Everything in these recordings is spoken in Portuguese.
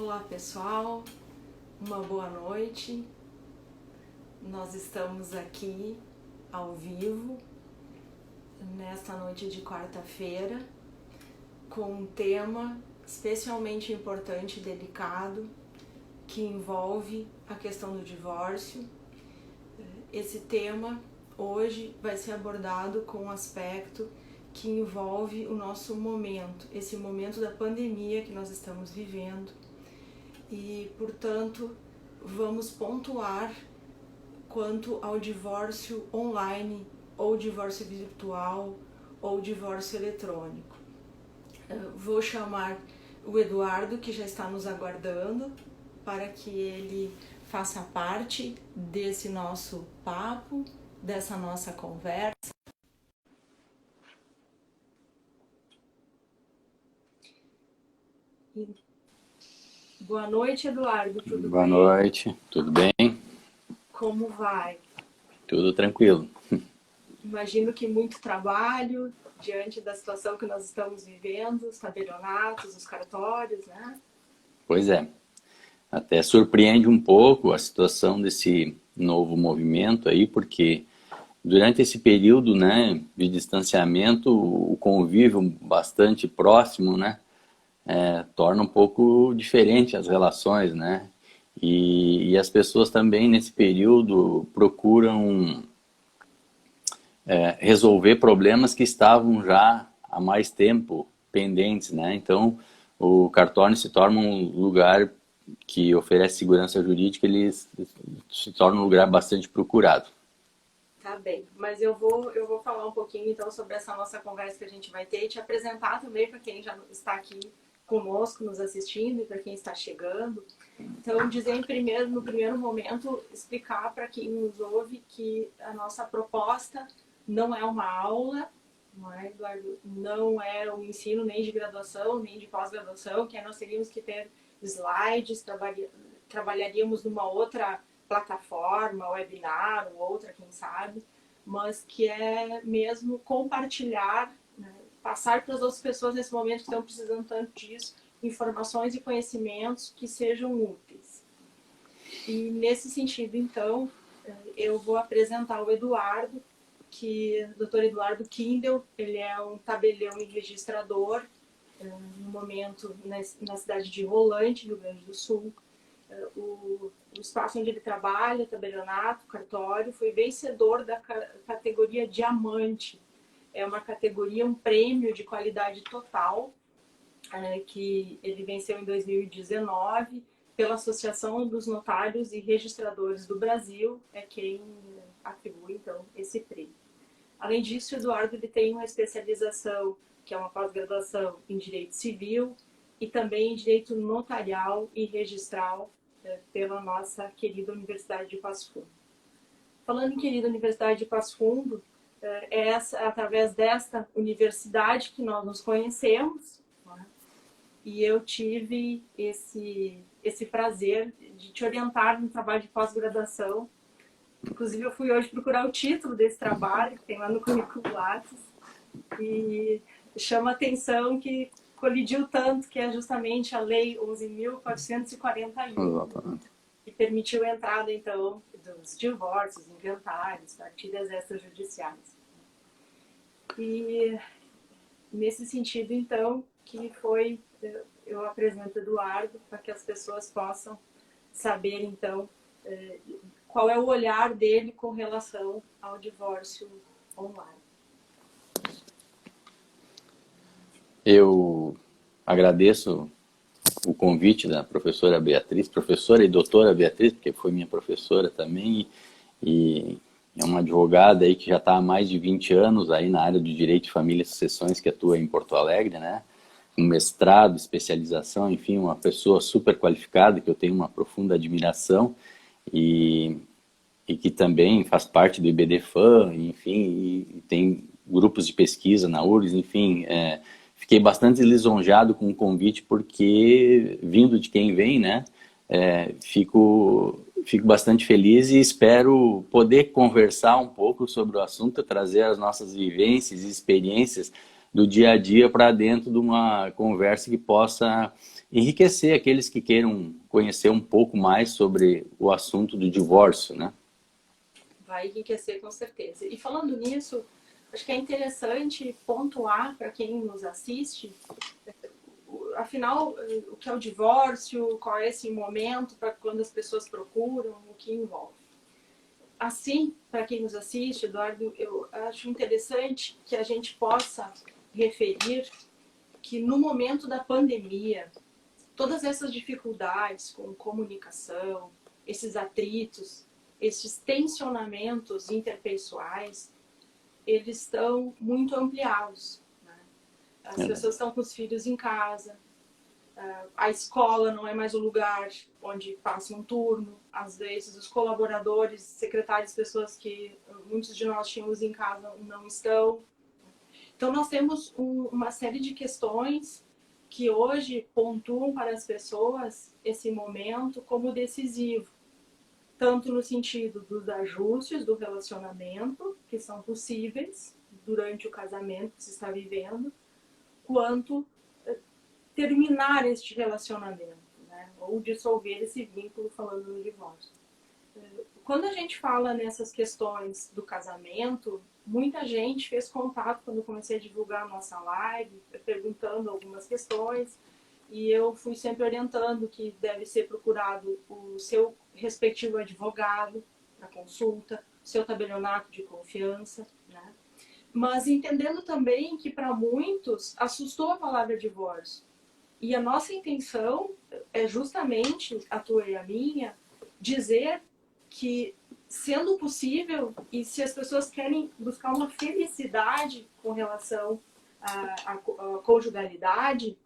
Olá pessoal, uma boa noite. Nós estamos aqui ao vivo nesta noite de quarta-feira com um tema especialmente importante e delicado que envolve a questão do divórcio. Esse tema hoje vai ser abordado com um aspecto que envolve o nosso momento, esse momento da pandemia que nós estamos vivendo. E, portanto, vamos pontuar quanto ao divórcio online, ou divórcio virtual, ou divórcio eletrônico. Vou chamar o Eduardo, que já está nos aguardando, para que ele faça parte desse nosso papo, dessa nossa conversa. Boa noite, Eduardo, tudo bem? Boa noite, tudo bem? Como vai? Tudo tranquilo. Imagino que muito trabalho diante da situação que nós estamos vivendo, os tabelionatos, os cartórios, né? Pois é, até surpreende um pouco a situação desse novo movimento aí, porque durante esse período, né, de distanciamento, o convívio bastante próximo, né, torna um pouco diferente as relações, né? E as pessoas também nesse período procuram resolver problemas que estavam já há mais tempo pendentes, né? Então, o cartório se torna um lugar que oferece segurança jurídica, ele se torna um lugar bastante procurado. Tá bem, mas eu vou falar um pouquinho então sobre essa nossa conversa que a gente vai ter e te apresentar também para quem já está aqui conosco, nos assistindo, e para quem está chegando. Então, dizer no primeiro momento, explicar para quem nos ouve que a nossa proposta não é uma aula, não é, Eduardo? Não é um ensino nem de graduação, nem de pós-graduação, que nós teríamos que ter slides, trabalharíamos numa outra plataforma, webinar, ou outra, quem sabe, mas que é mesmo compartilhar, né, passar para as outras pessoas nesse momento que estão precisando tanto disso, informações e conhecimentos que sejam úteis. E nesse sentido, então, eu vou apresentar o Eduardo, o Dr. Eduardo Kindel, ele é um tabelião e registrador, no momento na cidade de Rolante, Rio Grande do Sul. O espaço onde ele trabalha, tabelionato, cartório, foi vencedor da categoria Diamante. É uma categoria, um prêmio de qualidade total, que ele venceu em 2019 pela Associação dos Notários e Registradores do Brasil, é quem atribui, então, esse prêmio. Além disso, o Eduardo ele tem uma especialização, que é uma pós-graduação em Direito Civil e também em Direito Notarial e Registral, pela nossa querida Universidade de Passo Fundo. Falando em querida Universidade de Passo Fundo, é através desta universidade que nós nos conhecemos, né? E eu tive esse prazer de te orientar no trabalho de pós-graduação. Inclusive, eu fui hoje procurar o título desse trabalho, que tem lá no currículo Lattes, e chama a atenção que colidiu tanto, que é justamente a Lei 11.441, que permitiu a entrada, então, dos divórcios, inventários, partilhas extrajudiciais. E nesse sentido, então, que eu apresento o Eduardo para que as pessoas possam saber, então, qual é o olhar dele com relação ao divórcio online. Eu agradeço o convite da professora Beatriz, professora e doutora Beatriz, porque foi minha professora também, e é uma advogada aí que já está há mais de 20 anos aí na área de Direito de Família e Sucessões, que atua em Porto Alegre, né? Um mestrado, especialização, enfim, uma pessoa super qualificada, que eu tenho uma profunda admiração, e que também faz parte do IBDFAM, enfim, e tem grupos de pesquisa na URGS, enfim, fiquei bastante lisonjeado com o convite, porque, vindo de quem vem, né, fico bastante feliz e espero poder conversar um pouco sobre o assunto, trazer as nossas vivências e experiências do dia a dia para dentro de uma conversa que possa enriquecer aqueles que queiram conhecer um pouco mais sobre o assunto do divórcio, né? Vai enriquecer com certeza. E falando nisso, acho que é interessante pontuar para quem nos assiste, afinal, o que é o divórcio, qual é esse momento para quando as pessoas procuram, o que envolve. Assim, para quem nos assiste, Eduardo, eu acho interessante que a gente possa referir que no momento da pandemia, todas essas dificuldades com comunicação, esses atritos, esses tensionamentos interpessoais, eles estão muito ampliados, né? As pessoas estão com os filhos em casa, a escola não é mais o lugar onde passa um turno, às vezes os colaboradores, secretários, pessoas que muitos de nós tínhamos em casa não estão. Então nós temos uma série de questões que hoje pontuam para as pessoas esse momento como decisivo, tanto no sentido dos ajustes do relacionamento, que são possíveis durante o casamento que se está vivendo, quanto terminar este relacionamento, né? Ou dissolver esse vínculo, falando no divórcio. Quando a gente fala nessas questões do casamento, muita gente fez contato quando eu comecei a divulgar a nossa live, perguntando algumas questões, e eu fui sempre orientando que deve ser procurado o seu respectivo advogado para consulta, o seu tabelionato de confiança, né? Mas entendendo também que para muitos assustou a palavra divórcio. E a nossa intenção é justamente, a tua e a minha, dizer que, sendo possível, e se as pessoas querem buscar uma felicidade com relação à conjugalidade,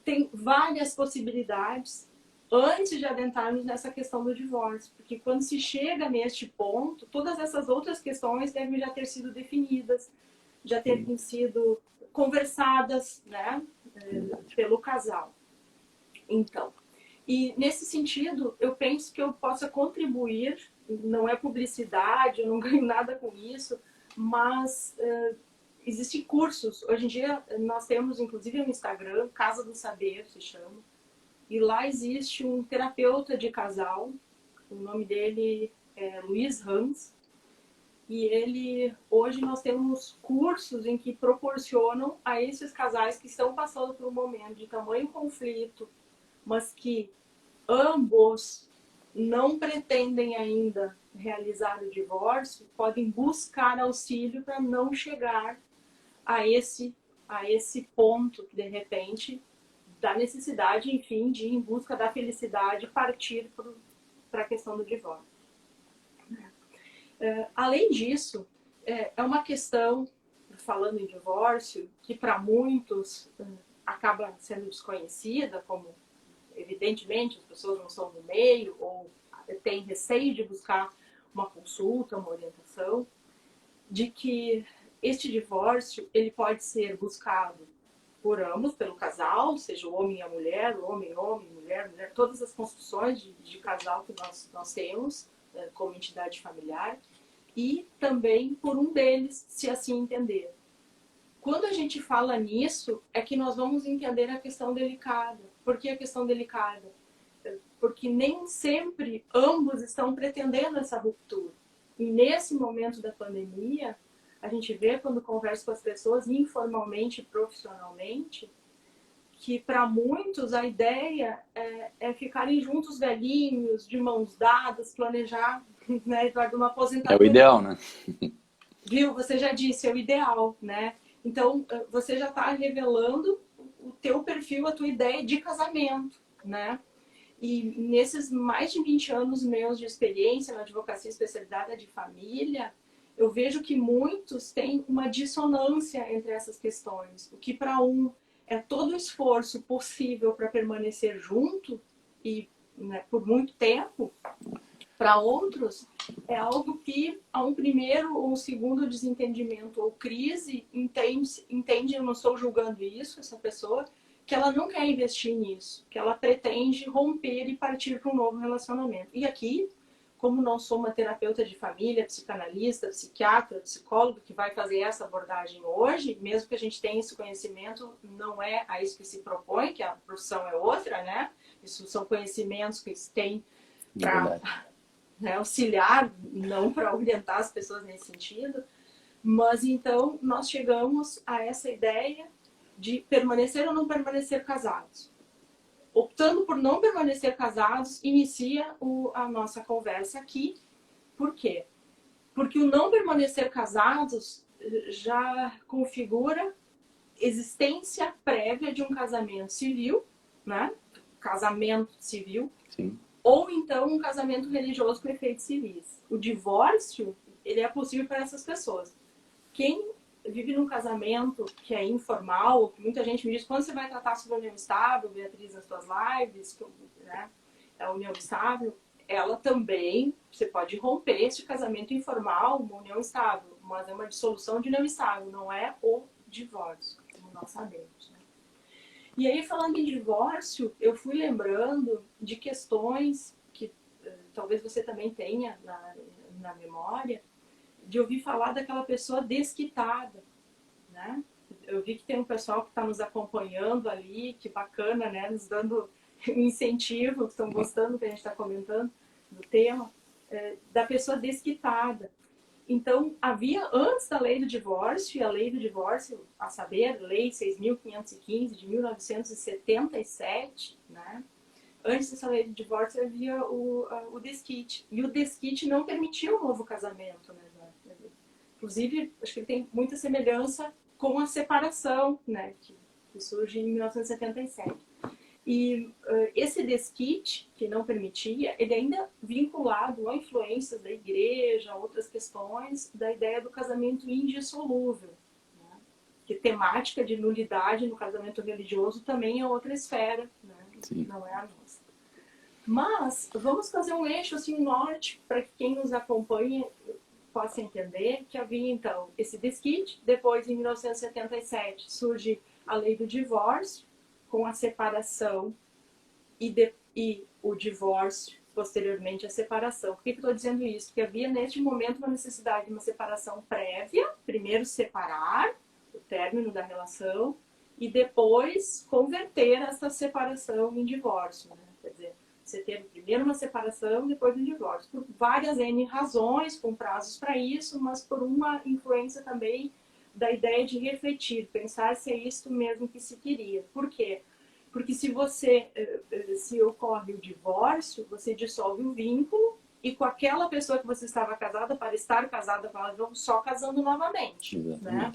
tem várias possibilidades antes de adentrarmos nessa questão do divórcio. Porque quando se chega neste ponto, todas essas outras questões devem já ter sido definidas, já terem sido conversadas, né, pelo casal. Então, e nesse sentido, eu penso que eu possa contribuir, não é publicidade, eu não ganho nada com isso, mas existem cursos. Hoje em dia nós temos inclusive um Instagram, Casa do Saber se chama, e lá existe um terapeuta de casal, o nome dele é Luiz Hans, e hoje nós temos cursos em que proporcionam a esses casais que estão passando por um momento de tamanho conflito, mas que ambos não pretendem ainda realizar o divórcio, podem buscar auxílio para não chegar a esse ponto que, de repente, da necessidade, enfim, de ir em busca da felicidade, partir para a questão do divórcio. Além disso, é uma questão, falando em divórcio, que para muitos acaba sendo desconhecida, como evidentemente as pessoas não estão no meio ou têm receio de buscar uma consulta, uma orientação, de que este divórcio ele pode ser buscado por ambos, pelo casal, seja o homem e a mulher, o homem, mulher, todas as construções de casal que nós temos como entidade familiar, e também por um deles, se assim entender. Quando a gente fala nisso, é que nós vamos entender a questão delicada. Por que a questão delicada? Porque nem sempre ambos estão pretendendo essa ruptura. E nesse momento da pandemia, a gente vê quando conversa com as pessoas, informalmente e profissionalmente, que para muitos a ideia é ficarem juntos velhinhos, de mãos dadas, planejar, né, Eduardo, uma aposentadoria. É o ideal, né? Viu? Você já disse, é o ideal, né? Então, você já está revelando o teu perfil, a tua ideia de casamento, né? E nesses mais de 20 anos meus de experiência na advocacia especializada de família, eu vejo que muitos têm uma dissonância entre essas questões. O que para um é todo o esforço possível para permanecer junto e, né, por muito tempo, para outros é algo que a um primeiro ou um segundo desentendimento ou crise entende, eu não estou julgando isso, essa pessoa, que ela não quer investir nisso, que ela pretende romper e partir para um novo relacionamento. E aqui como não sou uma terapeuta de família, psicanalista, psiquiatra, psicólogo que vai fazer essa abordagem hoje, mesmo que a gente tenha esse conhecimento, não é a isso que se propõe, que a profissão é outra, né? Isso são conhecimentos que se tem para, né, auxiliar, não para orientar as pessoas nesse sentido. Mas então nós chegamos a essa ideia de permanecer ou não permanecer casados. Optando por não permanecer casados, inicia a nossa conversa aqui. Por quê? Porque o não permanecer casados já configura existência prévia de um casamento civil, né? Casamento civil. Sim. Ou então um casamento religioso com efeitos civis. O divórcio, ele é possível para essas pessoas. Quem vive num casamento que é informal, que muita gente me diz, quando você vai tratar sobre a união estável, Beatriz, nas suas lives, né, a união estável, ela também, você pode romper esse casamento informal, uma união estável, mas é uma dissolução de união estável, não é o divórcio, como nós sabemos. Né? E aí, falando em divórcio, eu fui lembrando de questões que talvez você também tenha na memória, de ouvir falar daquela pessoa desquitada, né? Eu vi que tem um pessoal que está nos acompanhando ali, que bacana, né? Nos dando incentivo, que estão gostando do que a gente está comentando do tema, da pessoa desquitada. Então, havia antes da lei do divórcio, e a lei do divórcio, a saber, lei 6.515 de 1977, né? Antes dessa lei do divórcio havia o desquite. E o desquite não permitia o novo casamento, né? Inclusive, acho que ele tem muita semelhança com a separação, né? Que surge em 1977. E esse desquite, que não permitia, ele ainda vinculado a influências da igreja, a outras questões, da ideia do casamento indissolúvel. Né? Que temática de nulidade no casamento religioso também é outra esfera, né? Não é a nossa. Mas vamos fazer um eixo assim norte para que quem nos acompanha possa entender que havia então esse desquite. Depois, em 1977, surge a lei do divórcio, com a separação e o divórcio, posteriormente a separação. Por que eu estou dizendo isso? Porque havia neste momento uma necessidade de uma separação prévia, primeiro separar o término da relação e depois converter essa separação em divórcio, né? Quer dizer, você teve primeiro uma separação, depois um divórcio. Por várias N razões, com prazos para isso, mas por uma influência também da ideia de refletir, pensar se é isso mesmo que se queria. Por quê? Porque se ocorre o divórcio, você dissolve o vínculo e com aquela pessoa que você estava casada, para estar casada com ela, vão só casando novamente. Né?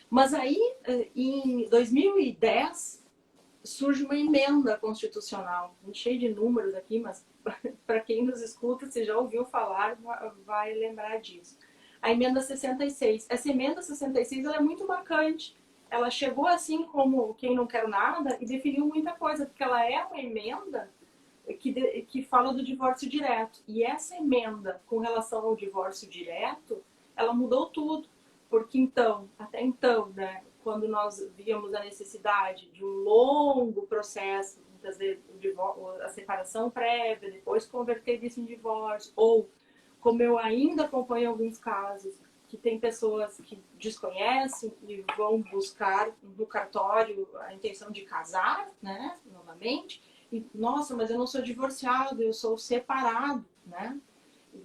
Mas aí, em 2010, surge uma emenda constitucional, cheio de números aqui, mas para quem nos escuta, se já ouviu falar, vai lembrar disso. A emenda 66. Essa emenda 66 ela é muito marcante. Ela chegou assim como quem não quer nada e definiu muita coisa, porque ela é uma emenda que fala do divórcio direto. E essa emenda, com relação ao divórcio direto, ela mudou tudo. Porque então, até então, né, quando nós víamos a necessidade de um longo processo, muitas vezes a separação prévia, depois converter isso em divórcio, ou, como eu ainda acompanho alguns casos, que tem pessoas que desconhecem e vão buscar no cartório a intenção de casar, né, novamente, e, nossa, mas eu não sou divorciado, eu sou separado, né?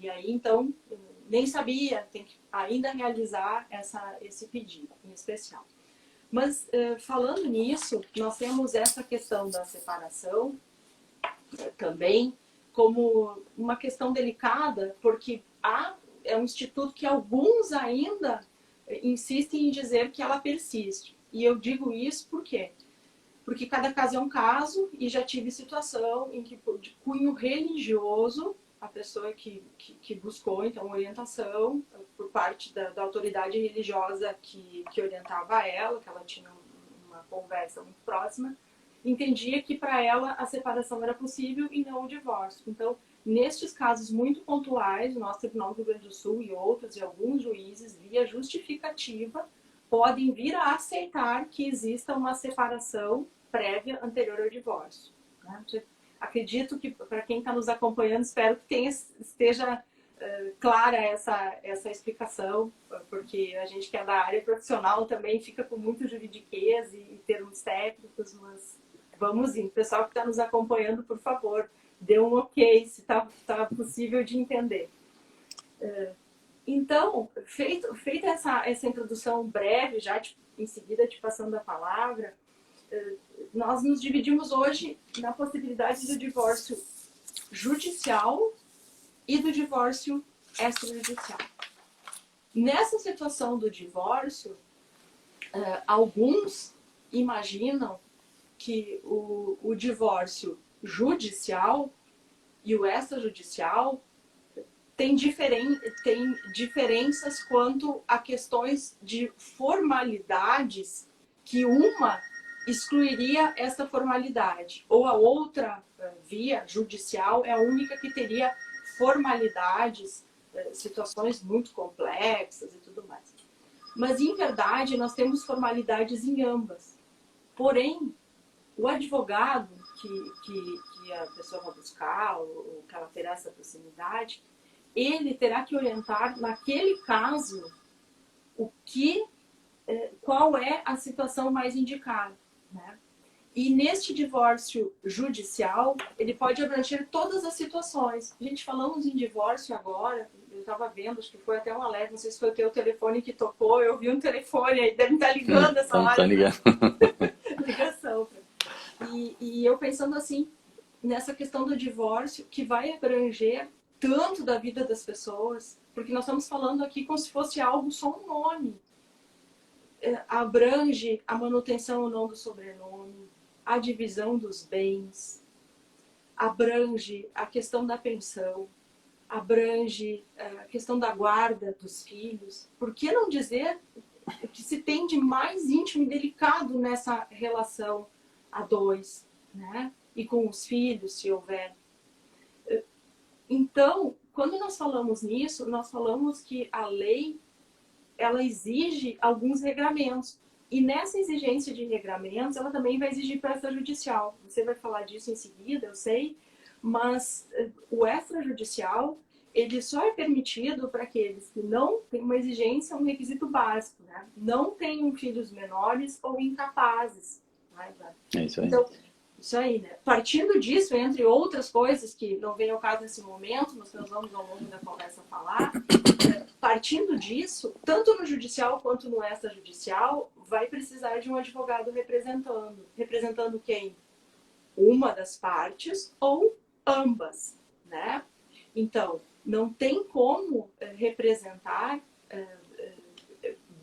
E aí, então, nem sabia, tem que ainda realizar esse pedido em especial. Mas, falando nisso, nós temos essa questão da separação também como uma questão delicada, porque é um instituto que alguns ainda insistem em dizer que ela persiste. E eu digo isso por quê? Porque cada caso é um caso e já tive situação em que, de cunho religioso, a pessoa que buscou, então, orientação por parte da autoridade religiosa que orientava ela, que ela tinha uma conversa muito próxima, entendia que para ela a separação era possível e não o divórcio. Então, nestes casos muito pontuais, o nosso Tribunal do Rio Grande do Sul e outros, e alguns juízes, via justificativa, podem vir a aceitar que exista uma separação prévia anterior ao divórcio. Né? acredito que para quem está nos acompanhando, espero que esteja clara essa explicação, porque a gente que é da área profissional também fica com muito juridiquês e termos técnicos, mas vamos indo. Pessoal que está nos acompanhando, por favor, dê um ok se está possível de entender. Então, feita essa introdução breve, já em seguida te passando a palavra, nós nos dividimos hoje na possibilidade do divórcio judicial e do divórcio extrajudicial. Nessa situação do divórcio, alguns imaginam que o divórcio judicial e o extrajudicial tem diferenças quanto a questões de formalidades, que uma excluiria essa formalidade, ou a outra via judicial é a única que teria formalidades, situações muito complexas e tudo mais. Mas, em verdade, nós temos formalidades em ambas. Porém, o advogado que a pessoa vai buscar, ou que ela terá essa proximidade, ele terá que orientar, naquele caso, qual é a situação mais indicada, né? E neste divórcio judicial, ele pode abranger todas as situações. Gente, falamos em divórcio agora, eu estava vendo, acho que foi até um alerta, não sei se foi o teu telefone que tocou, eu vi um telefone aí, deve estar ligando essa hora. Tá ligando. Ligação. E eu pensando assim, nessa questão do divórcio, que vai abranger tanto da vida das pessoas, porque nós estamos falando aqui como se fosse algo só um nome. Abrange a manutenção ou não do sobrenome, a divisão dos bens, abrange a questão da pensão, abrange a questão da guarda dos filhos. Por que não dizer o que se tem de mais íntimo e delicado nessa relação a dois, né? E com os filhos, se houver. Então, quando nós falamos nisso, nós falamos que a lei, ela exige alguns regramentos. E nessa exigência de regramentos, ela também vai exigir para extrajudicial. Você vai falar disso em seguida, eu sei, mas o extrajudicial, ele só é permitido para aqueles que não têm uma exigência, um requisito básico, né? Não tenham filhos menores ou incapazes. Né? É isso aí. Então, isso aí, né? Partindo disso, entre outras coisas que não vem ao caso nesse momento, mas nós vamos ao longo da conversa falar, partindo disso, tanto no judicial quanto no extrajudicial, vai precisar de um advogado representando. Representando quem? Uma das partes ou ambas, né? Então, não tem como representar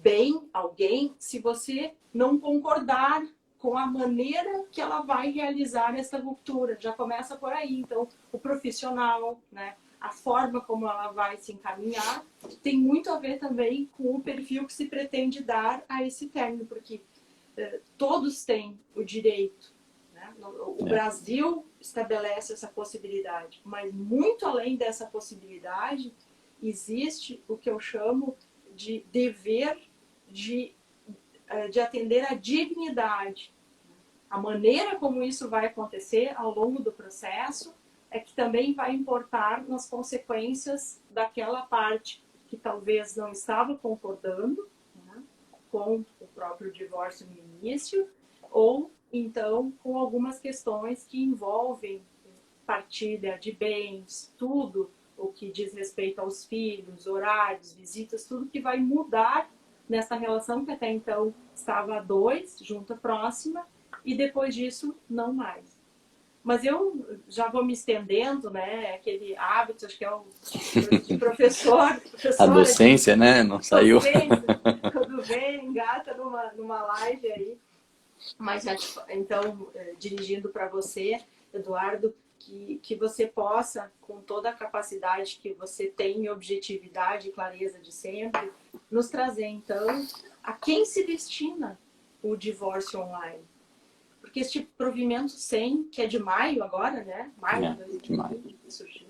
bem alguém se você não concordar com a maneira que ela vai realizar essa ruptura. Já começa por aí. Então, o profissional, né, a forma como ela vai se encaminhar, tem muito a ver também com o perfil que se pretende dar a esse término, porque todos têm o direito. Né? O Brasil estabelece essa possibilidade, mas muito além dessa possibilidade, existe o que eu chamo de dever de atender à dignidade. A maneira como isso vai acontecer ao longo do processo é que também vai importar nas consequências daquela parte que talvez não estava concordando, né, com o próprio divórcio no início, ou então com algumas questões que envolvem partilha de bens, tudo o que diz respeito aos filhos, horários, visitas, tudo que vai mudar nessa relação que até então estava a dois, junta próxima, e depois disso, não mais. Mas eu já vou me estendendo, né? Aquele hábito, acho que é o de professor. A docência, né? Não saiu. Docência, quando vem, engata numa live aí. Mas já, então, dirigindo para você, Eduardo, que você possa, com toda a capacidade que você tem, objetividade e clareza de sempre, nos trazer, então, a quem se destina o divórcio online. Porque este provimento 100, que é de maio agora, né? Maio de 2020, que surgiu,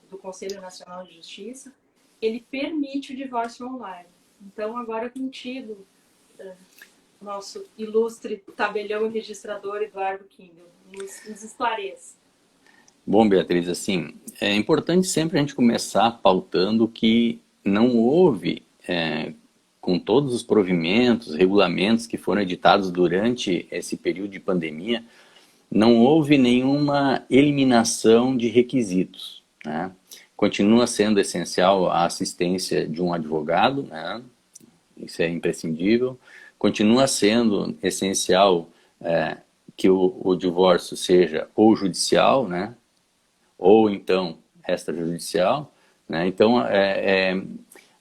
do Conselho Nacional de Justiça, ele permite o divórcio online. Então, agora contigo, nosso ilustre tabelião e registrador Eduardo Kindle, nos esclareça. Bom, Beatriz, assim, é importante sempre a gente começar pautando que não houve, com todos os provimentos, regulamentos que foram editados durante esse período de pandemia, não houve nenhuma eliminação de requisitos, né? Continua sendo essencial a assistência de um advogado, né? Isso é imprescindível. Continua sendo essencial que o divórcio seja ou judicial, né? Ou então extrajudicial, né? Então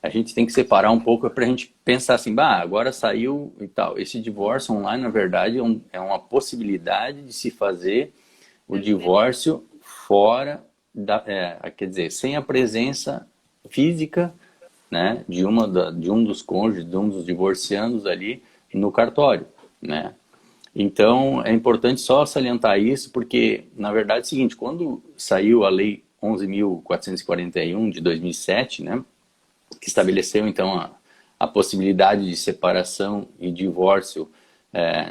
a gente tem que separar um pouco para a gente pensar assim, bah, agora saiu e tal. Esse divórcio online, na verdade, é uma possibilidade de se fazer o divórcio fora quer dizer, sem a presença física, né, de um dos cônjuges, de um dos divorciandos ali no cartório, né? Então, é importante só salientar isso, porque, na verdade, é o seguinte, quando saiu a Lei 11.441 de 2007, né, que estabeleceu, então, a possibilidade de separação e divórcio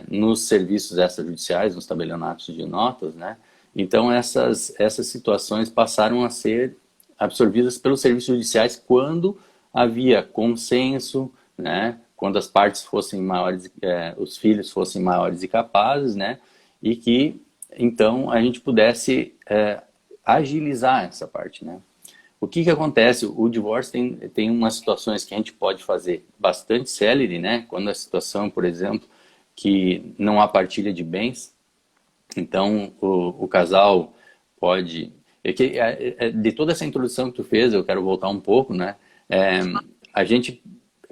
nos serviços extrajudiciais, nos tabelionatos de notas, né, então essas situações passaram a ser absorvidas pelos serviços judiciais quando havia consenso, né, quando as partes fossem maiores, os filhos fossem maiores e capazes, né, e que então a gente pudesse agilizar essa parte, né. O que acontece? O divórcio tem umas situações que a gente pode fazer bastante célere, né, quando a situação, por exemplo, que não há partilha de bens, então o casal pode... De toda essa introdução que tu fez, eu quero voltar um pouco, né, a gente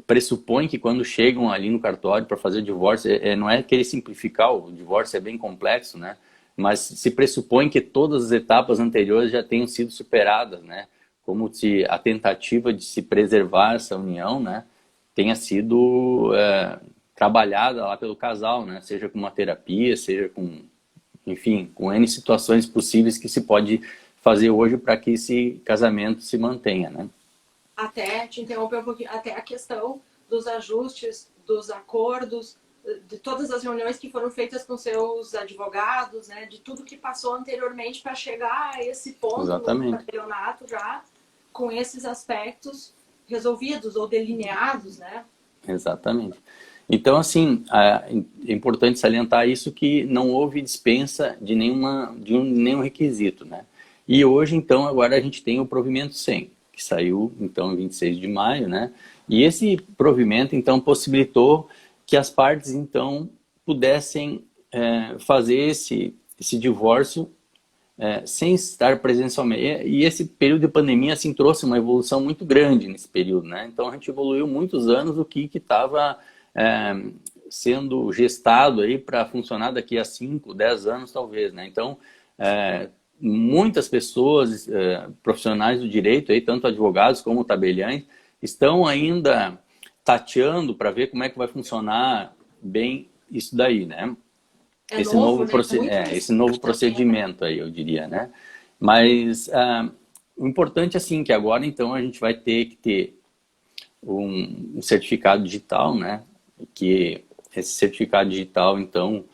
pressupõe que quando chegam ali no cartório para fazer o divórcio, não é querer simplificar, o divórcio é bem complexo, né? Mas se pressupõe que todas as etapas anteriores já tenham sido superadas, né? Como se a tentativa de se preservar essa união, né, tenha sido trabalhada lá pelo casal, né? Seja com uma terapia, seja com, enfim, com N situações possíveis que se pode fazer hoje para que esse casamento se mantenha, né? Até te interromper um pouquinho, até a questão dos ajustes, dos acordos, de todas as reuniões que foram feitas com seus advogados, né, de tudo que passou anteriormente para chegar a esse ponto no Exatamente. tabelionato já com esses aspectos resolvidos ou delineados, né? Exatamente. Então, assim, é importante salientar isso que não houve dispensa de nenhum requisito, né? E hoje, então, agora a gente tem o provimento 100, que saiu, então, em 26 de maio, né? E esse provimento, então, possibilitou que as partes, então, pudessem fazer esse divórcio sem estar presencialmente. E esse período de pandemia, assim, trouxe uma evolução muito grande nesse período, né? Então, a gente evoluiu muitos anos o que estava sendo gestado aí para funcionar daqui a 5, 10 anos, talvez, né? Então, muitas pessoas, profissionais do direito, aí, tanto advogados como tabeliães, estão ainda tateando para ver como é que vai funcionar bem isso daí, né? Esse novo, né? esse novo procedimento aí, eu diria, né? Mas o importante, assim, que agora, então, a gente vai ter que ter um certificado digital, né? Que esse certificado digital, então,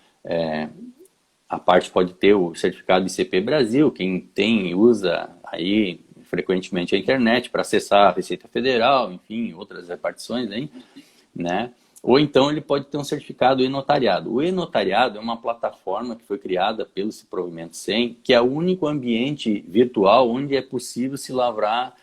a parte pode ter o certificado ICP Brasil, quem tem e usa aí frequentemente a internet para acessar a Receita Federal, enfim, outras repartições aí, né? Ou então ele pode ter um certificado e-notariado. O e-notariado é uma plataforma que foi criada pelo Provimento 100, que é o único ambiente virtual onde é possível se lavrar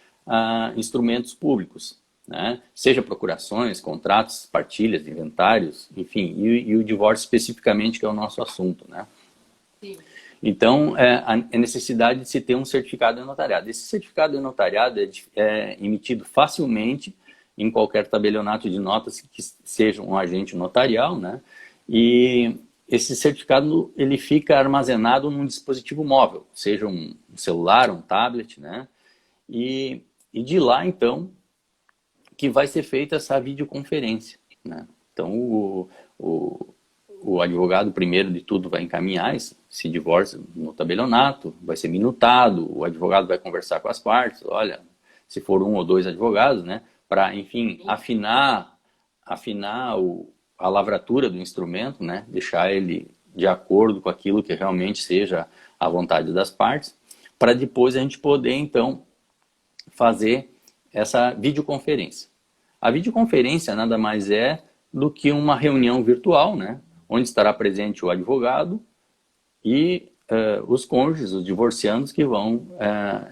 instrumentos públicos, né? Seja procurações, contratos, partilhas, inventários, enfim, e o divórcio especificamente, que é o nosso assunto, né? Sim. Então, a necessidade de se ter um certificado e-notariado. Esse certificado e-notariado é emitido facilmente em qualquer tabelionato de notas que seja um agente notarial, né? E esse certificado ele fica armazenado num dispositivo móvel, seja um celular, um tablet, né? E de lá, então, que vai ser feita essa videoconferência, né? Então, o advogado, primeiro de tudo, vai encaminhar esse divórcio no tabelionato, vai ser minutado, o advogado vai conversar com as partes, olha, se for um ou dois advogados, né? Para, enfim, afinar a lavratura do instrumento, né? Deixar ele de acordo com aquilo que realmente seja a vontade das partes. para depois a gente poder, então, fazer essa videoconferência. A videoconferência nada mais é do que uma reunião virtual, né? Onde estará presente o advogado e os cônjuges, os divorciandos que vão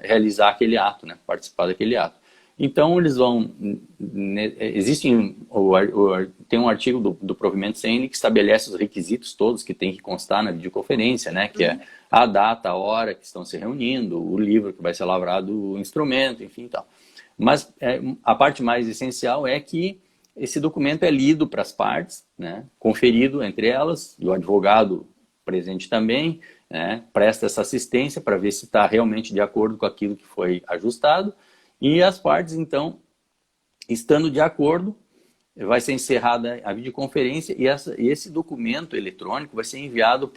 realizar aquele ato, né? Participar daquele ato. Então, eles vão... tem um artigo do provimento CN que estabelece os requisitos todos que tem que constar na videoconferência, né? Que é a data, a hora que estão se reunindo, o livro que vai ser lavrado, o instrumento, enfim e tal. Mas a parte mais essencial é que esse documento é lido para as partes, né? Conferido entre elas, e o advogado presente também, né? Presta essa assistência para ver se está realmente de acordo com aquilo que foi ajustado. E as partes, então, estando de acordo, vai ser encerrada a videoconferência e esse documento eletrônico vai ser enviado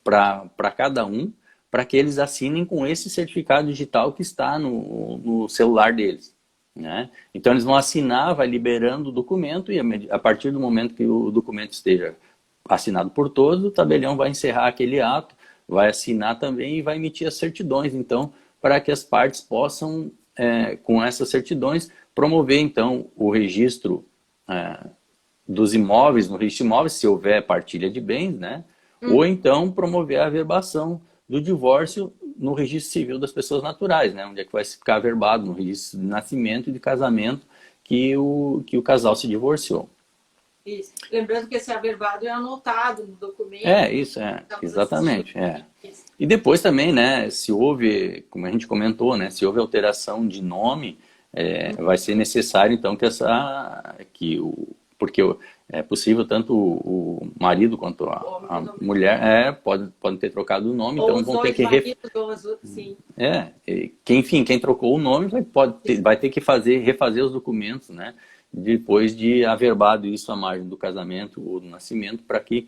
para cada um, para que eles assinem com esse certificado digital que está no celular deles, né? Então, eles vão assinar, vai liberando o documento e a partir do momento que o documento esteja assinado por todos, o tabelião vai encerrar aquele ato, vai assinar também e vai emitir as certidões, então, para que as partes possam, com essas certidões, promover, então, o registro dos imóveis, no registro de imóveis, se houver partilha de bens, né? Ou então promover a averbação do divórcio no registro civil das pessoas naturais, né? Onde é que vai ficar averbado no registro de nascimento e de casamento que o casal se divorciou. Isso. Lembrando que esse averbado é anotado no documento. Isso, exatamente. E depois também, né, se houve, como a gente comentou, né, se houve alteração de nome, vai ser necessário, então, porque é possível tanto o marido quanto a mulher podem ter trocado o nome, então vão ter que... Sim. Enfim, quem trocou o nome vai ter que refazer os documentos, né? Depois de averbado isso à margem do casamento ou do nascimento, para que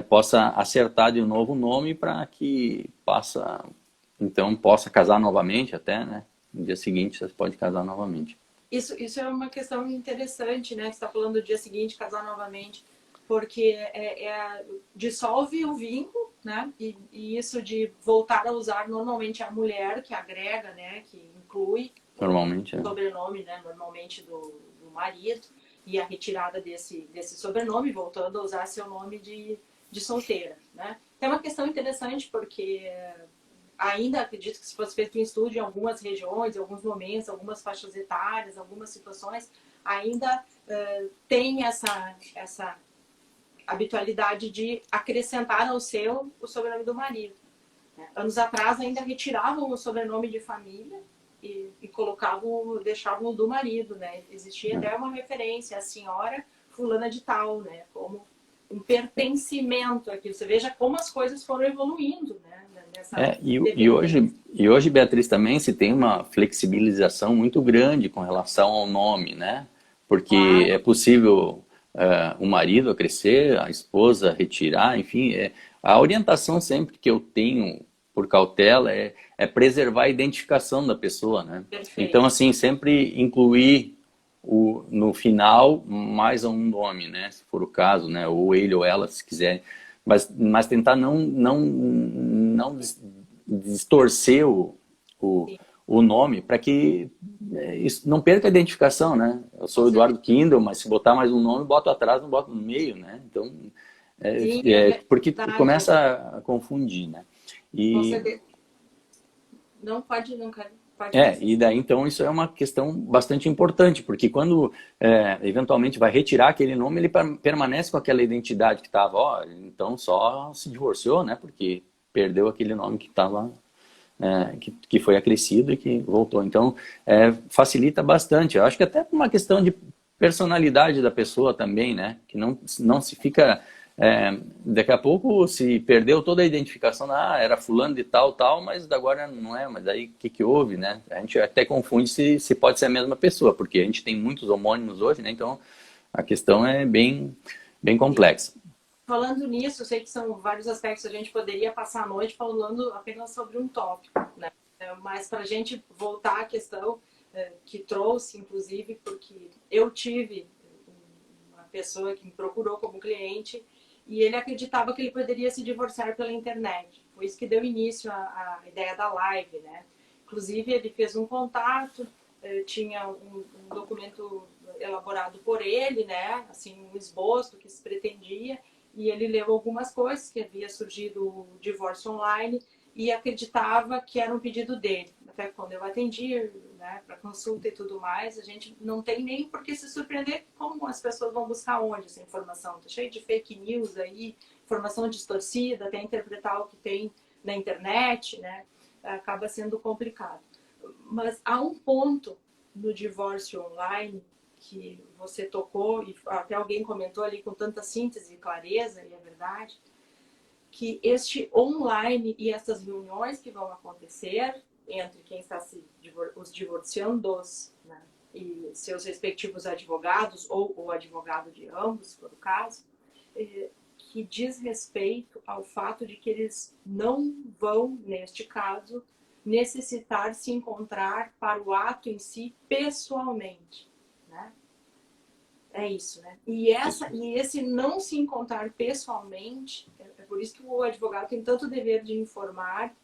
possa acertar de novo o nome, para que possa casar novamente até, né? No dia seguinte você pode casar novamente. Isso é uma questão interessante, né? Você está falando do dia seguinte, casar novamente, porque dissolve o vínculo, né? E isso de voltar a usar normalmente a mulher que agrega, né? Que inclui normalmente, o sobrenome, né? Normalmente do marido, e a retirada desse sobrenome, voltando a usar seu nome de solteira, né? Então é uma questão interessante porque ainda acredito que se fosse feito um estudo em algumas regiões, em alguns momentos, algumas faixas etárias, algumas situações, ainda tem essa habitualidade de acrescentar ao seu o sobrenome do marido. Anos atrás ainda retiravam o sobrenome de família e deixavam o do marido, né? Existia até uma referência, a senhora fulana de tal, né? Como um pertencimento aqui. Você veja como as coisas foram evoluindo, né? E hoje, Beatriz, também se tem uma flexibilização muito grande com relação ao nome, né? Porque é possível o marido crescer, a esposa retirar, enfim. A orientação sempre que eu tenho por cautela é preservar a identificação da pessoa, né? Perfeito. Então, assim, sempre incluir no final mais um nome, né? Se for o caso, né? Ou ele ou ela, se quiser. Mas tentar não distorcer o nome para que isso não perca a identificação, né? Eu sou o Eduardo Kindle, mas se botar mais um nome, boto atrás, não boto no meio, né? Então, porque começa a confundir, né? Não pode, não quero. E daí, então, isso é uma questão bastante importante, porque quando eventualmente vai retirar aquele nome, ele permanece com aquela identidade que estava, então só se divorciou, né? Porque perdeu aquele nome que estava, que foi acrescido e que voltou. Então, facilita bastante. Eu acho que até por uma questão de personalidade da pessoa também, né? Que não se fica... daqui a pouco se perdeu toda a identificação, era fulano de tal, mas agora não é, mas aí o que houve, né? A gente até confunde se pode ser a mesma pessoa, porque a gente tem muitos homônimos hoje, né? Então a questão é bem complexa. Falando nisso, eu sei que são vários aspectos, a gente poderia passar a noite falando apenas sobre um tópico, né? Mas para a gente voltar à questão que trouxe, inclusive, porque eu tive uma pessoa que me procurou como cliente e ele acreditava que ele poderia se divorciar pela internet. Foi isso que deu início à ideia da live, né? Inclusive, ele fez um contato, tinha um documento elaborado por ele, né? Assim, um esboço do que se pretendia, e ele leu algumas coisas, que havia surgido o divórcio online, e acreditava que era um pedido dele. Até quando eu atendi, né, para consulta e tudo mais, a gente não tem nem por que se surpreender como as pessoas vão buscar onde essa informação. Está cheio de fake news aí, informação distorcida, até interpretar o que tem na internet, né? Acaba sendo complicado. Mas há um ponto no divórcio online que você tocou, e até alguém comentou ali com tanta síntese e clareza, e é verdade, que este online e essas reuniões que vão acontecer entre quem está os divorciandos, né, e seus respectivos advogados, ou o advogado de ambos, por caso, que diz respeito ao fato de que eles não vão, neste caso, necessitar se encontrar para o ato em si pessoalmente, né? É isso, né? E esse não se encontrar pessoalmente, é por isso que o advogado tem tanto dever de informar,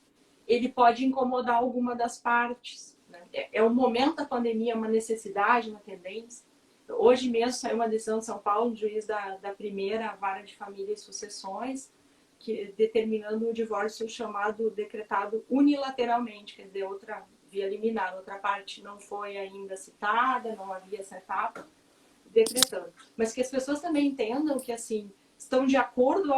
ele pode incomodar alguma das partes, né? É um momento da pandemia, uma necessidade, uma tendência. Hoje mesmo saiu uma decisão de São Paulo, um juiz da primeira vara de família e sucessões, que determinando o divórcio chamado decretado unilateralmente, quer dizer, outra via liminar, outra parte não foi ainda citada, não havia essa etapa, decretando. Mas que as pessoas também entendam que, assim, estão de acordo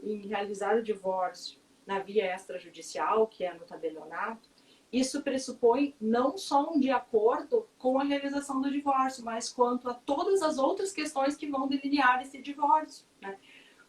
em realizar o divórcio na via extrajudicial, que é no tabelionato. Isso pressupõe não só um de acordo com a realização do divórcio, mas quanto a todas as outras questões que vão delinear esse divórcio, né?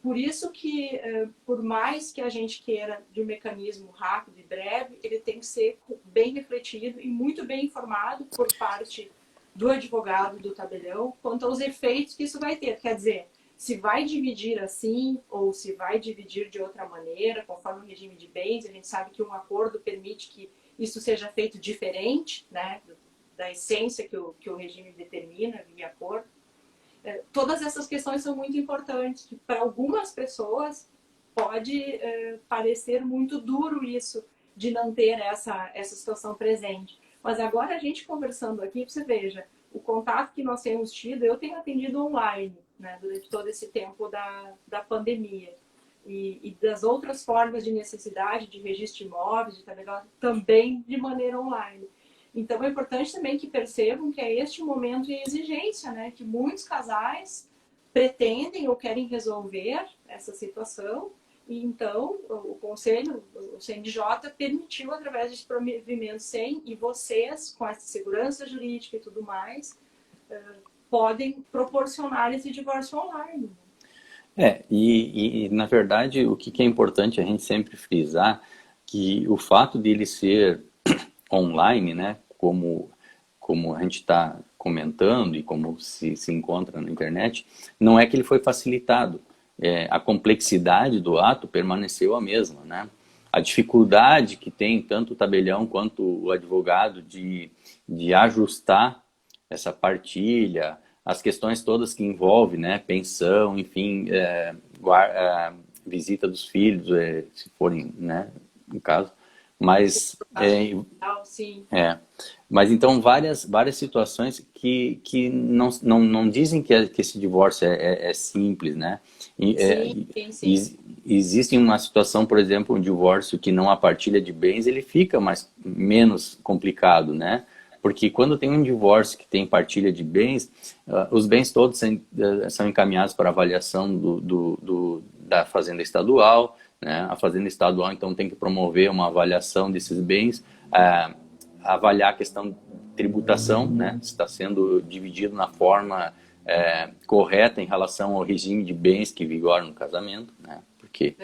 Por isso que, por mais que a gente queira de um mecanismo rápido e breve, ele tem que ser bem refletido e muito bem informado por parte do advogado do tabelião quanto aos efeitos que isso vai ter. Quer dizer, se vai dividir assim ou se vai dividir de outra maneira, conforme o regime de bens. A gente sabe que um acordo permite que isso seja feito diferente, né, da essência que o regime determina via acordo. Todas essas questões são muito importantes, que para algumas pessoas pode parecer muito duro isso, de não ter essa situação presente. Mas agora a gente conversando aqui, você veja, o contato que nós temos tido, eu tenho atendido online, né, durante todo esse tempo da pandemia. E das outras formas de necessidade de registro de imóveis, de também de maneira online. Então é importante também que percebam que é este momento e exigência, né, que muitos casais pretendem ou querem resolver essa situação, e então o Conselho, o CNJ, permitiu através desse provimento 100, e vocês, com essa segurança jurídica e tudo mais, podem proporcionar esse divórcio online. E na verdade o que é importante a gente sempre frisar, que o fato de ele ser online, né, como a gente está comentando e como se encontra na internet, não é que ele foi facilitado. A complexidade do ato permaneceu a mesma, né? A dificuldade que tem tanto o tabelião quanto o advogado de ajustar essa partilha, as questões todas que envolvem, né, pensão, enfim, visita dos filhos, se forem, né, no caso. Mas mas então várias situações que não dizem que esse divórcio é simples, né? Sim. Existe uma situação, por exemplo, um divórcio que não há partilha de bens, ele fica menos complicado, né? Porque quando tem um divórcio que tem partilha de bens, os bens todos são encaminhados para avaliação da Fazenda Estadual, né? A Fazenda Estadual, então, tem que promover uma avaliação desses bens, avaliar a questão de tributação, né? Se está sendo dividido na forma correta em relação ao regime de bens que vigora no casamento, né? Porque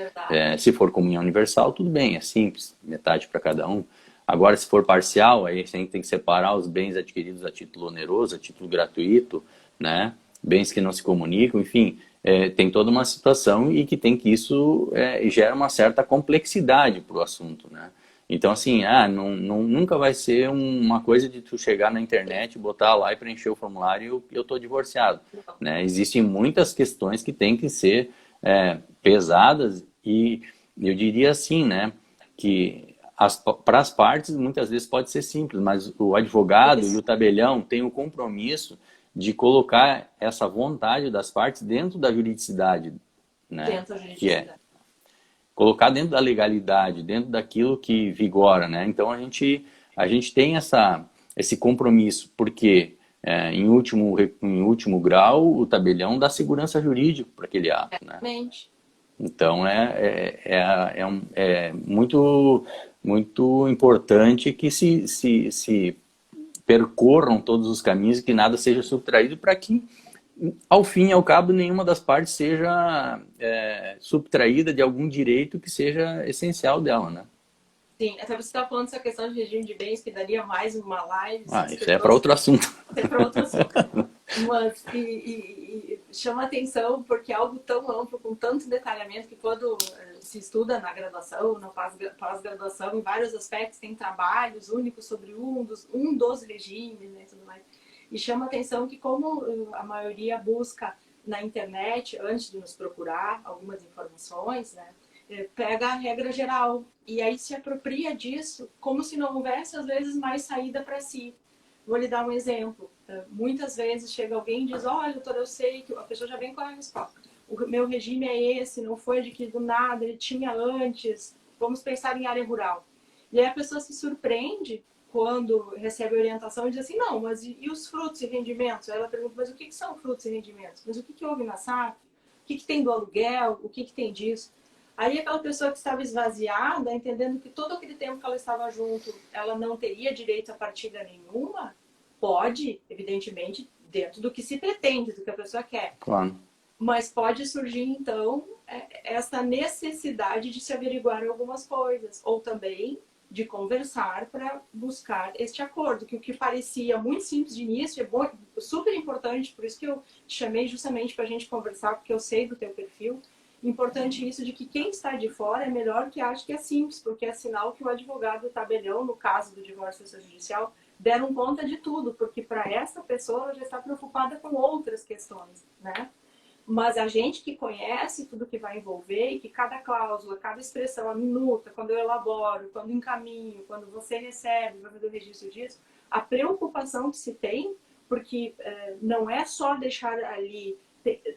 se for comunhão universal, tudo bem, é simples, metade para cada um. Agora, se for parcial, aí a gente tem que separar os bens adquiridos a título oneroso, a título gratuito, né? Bens que não se comunicam, enfim, tem toda uma situação e que isso gera uma certa complexidade para o assunto, né? Então, assim, nunca vai ser uma coisa de tu chegar na internet, botar lá e preencher o formulário e eu estou divorciado, né? Existem muitas questões que têm que ser pesadas e eu diria assim, né, que para as partes muitas vezes pode ser simples, mas o advogado e o tabelião têm o compromisso de colocar essa vontade das partes dentro da juridicidade, né, dentro da que é juridicidade. colocar dentro da legalidade, dentro daquilo que vigora, né? Então a gente tem esse compromisso, porque em último grau o tabelião dá segurança jurídica para aquele ato, né? Exatamente. Então é muito muito importante que se percorram todos os caminhos e que nada seja subtraído para que ao fim e ao cabo, nenhuma das partes seja subtraída de algum direito que seja essencial dela, né? Sim, até você está falando dessa questão de regime de bens, que daria mais uma live, se Ah, você isso é para trouxe outro assunto. para outro assunto. Mas chama atenção porque é algo tão amplo, com tanto detalhamento, que quando se estuda na graduação, na pós-graduação, em vários aspectos, tem trabalhos únicos sobre um dos regimes, né, tudo mais. E chama atenção que como a maioria busca na internet, antes de nos procurar algumas informações, né, pega a regra geral e aí se apropria disso como se não houvesse, às vezes, mais saída para si. Vou lhe dar um exemplo. Muitas vezes chega alguém e diz, olha, doutor, eu sei que a pessoa já vem com a resposta. O meu regime é esse, não foi adquirido do nada, ele tinha antes, vamos pensar em área rural. E aí a pessoa se surpreende quando recebe orientação e diz assim, não, mas e os frutos e rendimentos? Aí ela pergunta, mas o que são frutos e rendimentos? Mas o que houve na SAF? O que tem do aluguel? O que tem disso? Aí aquela pessoa que estava esvaziada, entendendo que todo aquele tempo que ela estava junto, ela não teria direito a partilha nenhuma, pode, evidentemente, dentro do que se pretende, do que a pessoa quer. Claro. Mas pode surgir, então, essa necessidade de se averiguar algumas coisas. Ou também de conversar para buscar este acordo, que o que parecia muito simples de início é super importante, por isso que eu te chamei justamente para a gente conversar, porque eu sei do teu perfil. Importante isso de que quem está de fora é melhor que ache que é simples, porque é sinal que o advogado tabelião, no caso do divórcio extrajudicial, deram conta de tudo, porque para essa pessoa ela já está preocupada com outras questões, né? Mas a gente que conhece tudo que vai envolver e que cada cláusula, cada expressão, a minuta, quando eu elaboro, quando encaminho, quando você recebe, vai fazer o registro disso, a preocupação que se tem, porque não é só deixar ali,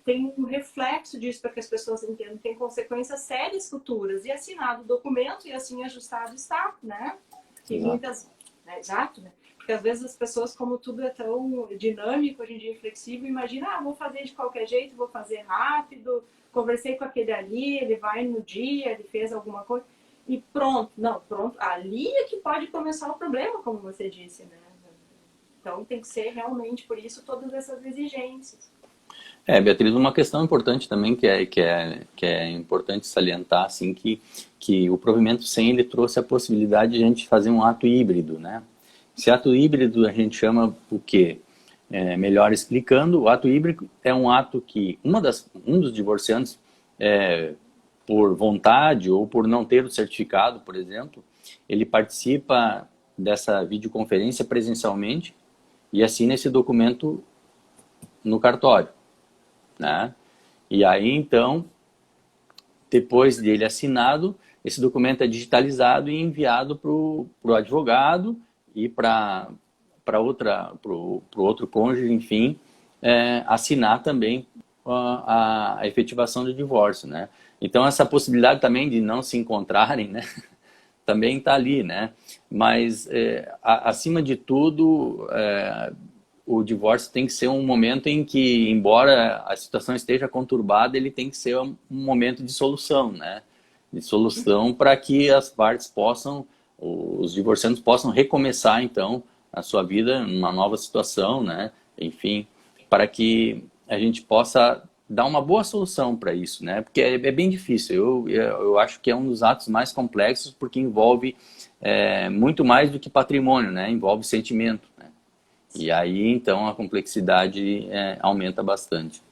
tem um reflexo disso para que as pessoas entendam, tem consequências sérias futuras, e assinado o documento e assim ajustado está, né? Que Exato. muitas... Exato, né? Porque às vezes as pessoas, como tudo é tão dinâmico, hoje em dia flexível, imagina, vou fazer de qualquer jeito, vou fazer rápido, conversei com aquele ali, ele vai no dia, ele fez alguma coisa, e pronto. Não, pronto, ali é que pode começar o problema, como você disse, né? Então tem que ser realmente, por isso, todas essas exigências. Beatriz, uma questão importante também que é importante salientar, assim, que o provimento 100 ele trouxe a possibilidade de a gente fazer um ato híbrido, né? Esse ato híbrido a gente chama o quê? Melhor explicando, o ato híbrido é um ato que um dos divorciantes, por vontade ou por não ter o certificado, por exemplo, ele participa dessa videoconferência presencialmente e assina esse documento no cartório, né? E aí, então, depois dele assinado, esse documento é digitalizado e enviado para o advogado e para o outro cônjuge, enfim, assinar também a efetivação do divórcio, né? Então, essa possibilidade também de não se encontrarem, né? Também está ali, né? Mas, acima de tudo, o divórcio tem que ser um momento em que, embora a situação esteja conturbada, ele tem que ser um momento de solução, né? De solução para que as partes possam, os divorciantes possam recomeçar, então, a sua vida numa nova situação, né? Enfim, para que a gente possa dar uma boa solução para isso, né? Porque é bem difícil. Eu acho que é um dos atos mais complexos porque envolve muito mais do que patrimônio, né? Envolve sentimento, né? E aí, então, a complexidade aumenta bastante.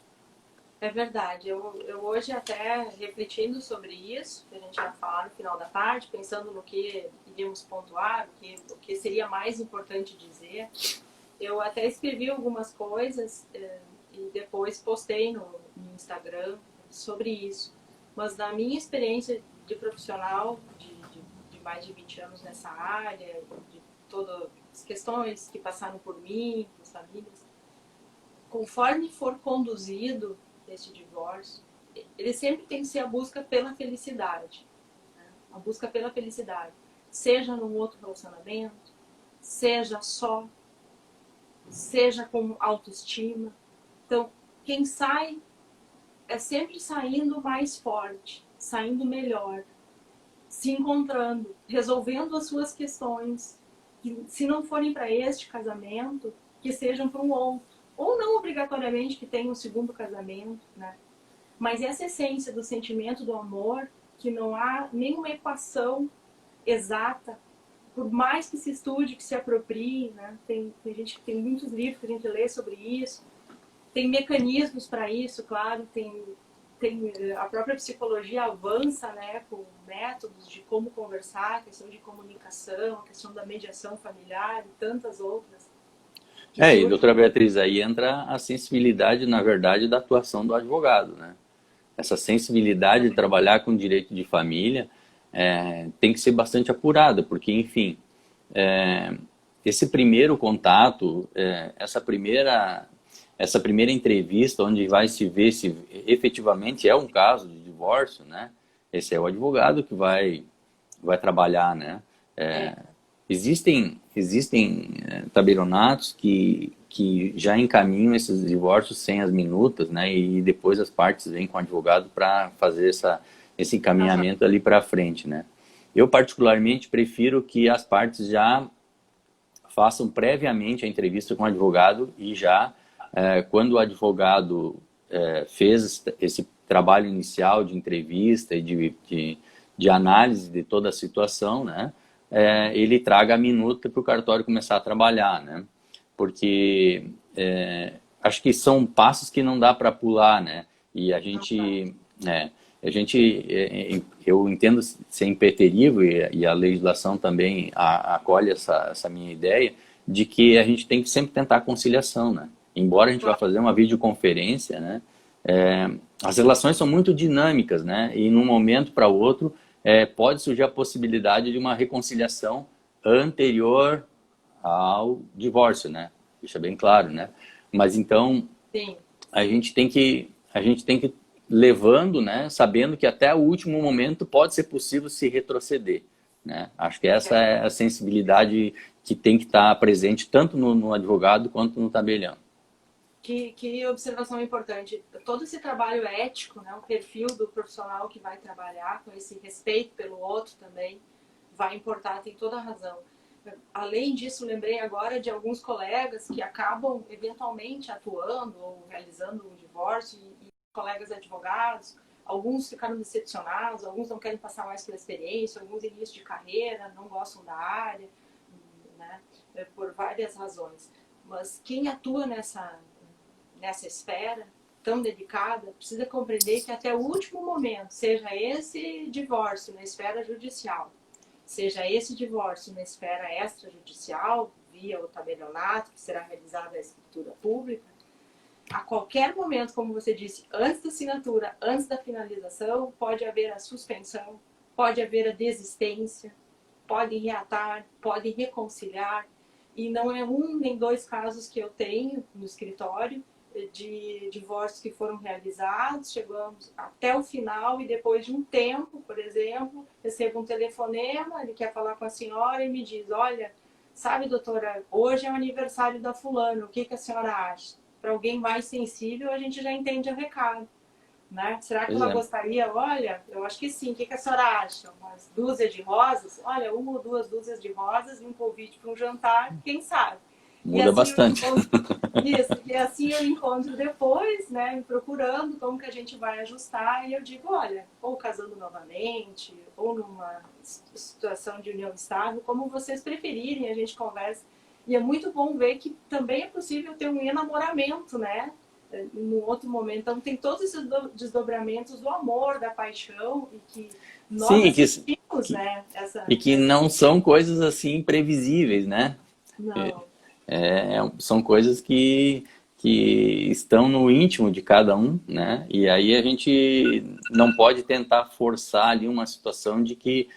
É verdade. Eu hoje até refletindo sobre isso, que a gente vai falar no final da tarde, pensando no que iríamos pontuar, o que seria mais importante dizer, eu até escrevi algumas coisas e depois postei no Instagram sobre isso. Mas na minha experiência de profissional, de mais de 20 anos nessa área, de todas as questões que passaram por mim, as famílias, conforme for conduzido esse divórcio, ele sempre tem que ser a busca pela felicidade, né? A busca pela felicidade, seja num outro relacionamento, seja só, seja com autoestima. Então, quem sai é sempre saindo mais forte, saindo melhor, se encontrando, resolvendo as suas questões, que se não forem para este casamento, que sejam para um outro. Ou não obrigatoriamente que tenha um segundo casamento, né? Mas essa essência do sentimento do amor, que não há nenhuma equação exata, por mais que se estude, que se aproprie, né? Tem gente que tem muitos livros que a gente lê sobre isso, tem mecanismos para isso, claro, tem a própria psicologia avança, né, com métodos de como conversar, a questão de comunicação, a questão da mediação familiar e tantas outras. E doutora Beatriz, aí entra a sensibilidade, na verdade, da atuação do advogado, né? Essa sensibilidade de trabalhar com direito de família tem que ser bastante apurada, porque, enfim, esse primeiro contato, essa primeira entrevista, onde vai se ver se efetivamente é um caso de divórcio, né? Esse é o advogado que vai trabalhar, né? Existem tabelionatos que já encaminham esses divórcios sem as minutas, né? E depois as partes vêm com o advogado para fazer esse encaminhamento ali para frente, né? Eu particularmente prefiro que as partes já façam previamente a entrevista com o advogado e já quando o advogado fez esse trabalho inicial de entrevista e de análise de toda a situação, né? Ele traga a minuta para o cartório começar a trabalhar, né? Porque acho que são passos que não dá para pular, né? E eu entendo ser impeterível e a legislação também acolhe essa minha ideia de que a gente tem que sempre tentar a conciliação, né? Embora a gente vá fazer uma videoconferência, né? As relações são muito dinâmicas, né? E de um momento para o outro pode surgir a possibilidade de uma reconciliação anterior ao divórcio, né? Deixa bem claro, né? Mas então Sim. a gente tem que levando, né? Sabendo que até o último momento pode ser possível se retroceder, né? Acho que essa é a sensibilidade que tem que estar presente tanto no advogado quanto no tabelião. Que observação importante. Todo esse trabalho ético, né, o perfil do profissional que vai trabalhar com esse respeito pelo outro também vai importar, tem toda a razão. Além disso, lembrei agora de alguns colegas que acabam eventualmente atuando ou realizando um divórcio e colegas advogados, alguns ficaram decepcionados, alguns não querem passar mais pela experiência, alguns início de carreira, não gostam da área, né, por várias razões. Mas quem atua nessa esfera tão delicada, precisa compreender que até o último momento, seja esse divórcio na esfera judicial, seja esse divórcio na esfera extrajudicial, via o tabelionato, que será realizada a escritura pública, a qualquer momento, como você disse, antes da assinatura, antes da finalização, pode haver a suspensão, pode haver a desistência, podem reatar, podem reconciliar, e não é um nem dois casos que eu tenho no escritório, de divórcios que foram realizados, chegamos até o final e depois de um tempo, por exemplo, recebo um telefonema, ele quer falar com a senhora e me diz, olha, sabe, doutora, hoje é o aniversário da fulana, o que a senhora acha? Para alguém mais sensível, a gente já entende o recado, né? Será que ela gostaria? Olha, eu acho que sim, o que a senhora acha? Umas dúzias de rosas? Olha, uma ou duas dúzias de rosas e um convite para um jantar, quem sabe? Muda bastante. E assim eu encontro depois, né, me procurando como que a gente vai ajustar, e eu digo, olha, ou casando novamente, ou numa situação de união estável, como vocês preferirem, a gente conversa. E é muito bom ver que também é possível ter um enamoramento, né, num outro momento. Então tem todos esses desdobramentos do amor, da paixão, e que nós assistimos, né? E que não são coisas assim previsíveis, né? Não. São coisas que que estão no íntimo de cada um, né? E aí a gente não pode tentar forçar ali uma situação de que